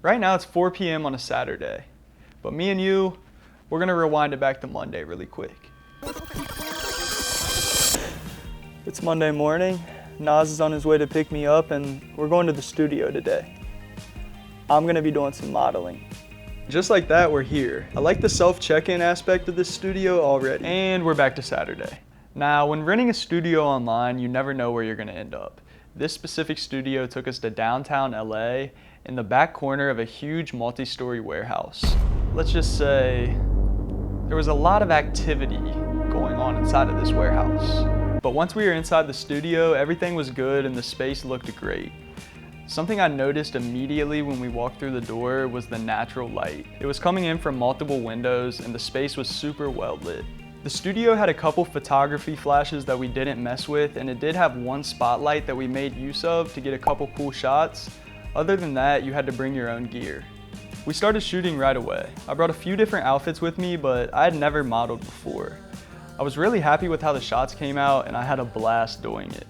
Right now it's 4 p.m. on a Saturday, but me and you, we're gonna rewind it back to Monday really quick. It's Monday morning, Naz is on his way to pick me up and we're going to the studio today. I'm gonna be doing some modeling. Just like that, we're here. I like the self-check-in aspect of this studio already. And we're back to Saturday. Now, when renting a studio online, you never know where you're gonna end up. This specific studio took us to downtown LA in the back corner of a huge multi-story warehouse. Let's just say there was a lot of activity going on inside of this warehouse. But once we were inside the studio, everything was good and the space looked great. Something I noticed immediately when we walked through the door was the natural light. It was coming in from multiple windows and the space was super well lit. The studio had a couple photography flashes that we didn't mess with, and it did have one spotlight that we made use of to get a couple cool shots. Other than that, you had to bring your own gear. We started shooting right away. I brought a few different outfits with me, but I had never modeled before. I was really happy with how the shots came out and I had a blast doing it.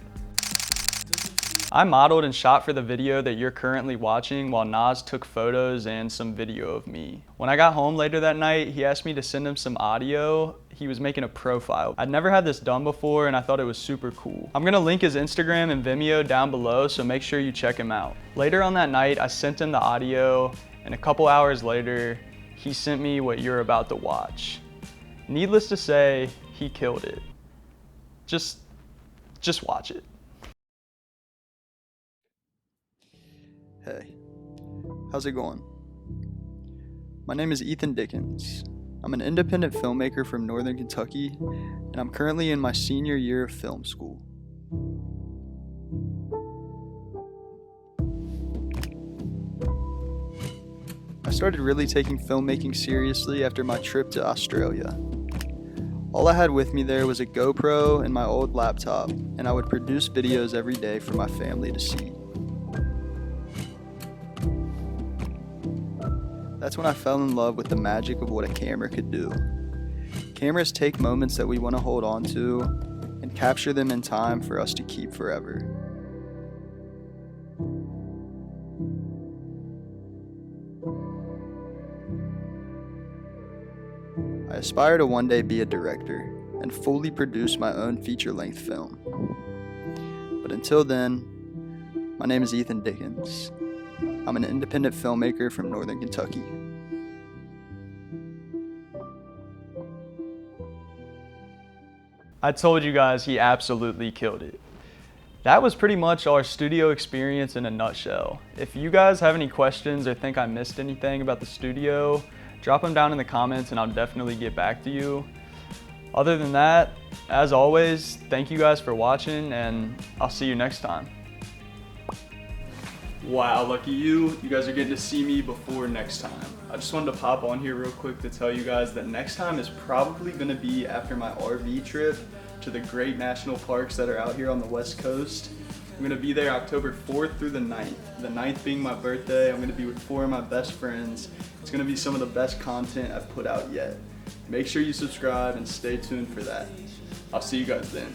I modeled and shot for the video that you're currently watching while Naz took photos and some video of me. When I got home later that night, he asked me to send him some audio. He was making a profile. I'd never had this done before and I thought it was super cool. I'm gonna link his Instagram and Vimeo down below, so make sure you check him out. Later on that night, I sent him the audio and a couple hours later, he sent me what you're about to watch. Needless to say, he killed it. Just watch it. Hey, how's it going? My name is Ethan Dickens. I'm an independent filmmaker from Northern Kentucky, and I'm currently in my senior year of film school. I started really taking filmmaking seriously after my trip to Australia. All I had with me there was a GoPro and my old laptop, and I would produce videos every day for my family to see. That's when I fell in love with the magic of what a camera could do. Cameras take moments that we want to hold on to and capture them in time for us to keep forever. I aspire to one day be a director and fully produce my own feature-length film. But until then, my name is Ethan Dickens. I'm an independent filmmaker from Northern Kentucky. I told you guys he absolutely killed it. That was pretty much our studio experience in a nutshell. If you guys have any questions or think I missed anything about the studio, drop them down in the comments and I'll definitely get back to you. Other than that, as always, thank you guys for watching and I'll see you next time. Wow, lucky you. You guys are getting to see me before next time. I just wanted to pop on here real quick to tell you guys that next time is probably gonna be after my RV trip to the great national parks that are out here on the West Coast. I'm gonna be there October 4th through the 9th. The 9th being my birthday. I'm gonna be with 4 of my best friends. It's gonna be some of the best content I've put out yet. Make sure you subscribe and stay tuned for that. I'll see you guys then.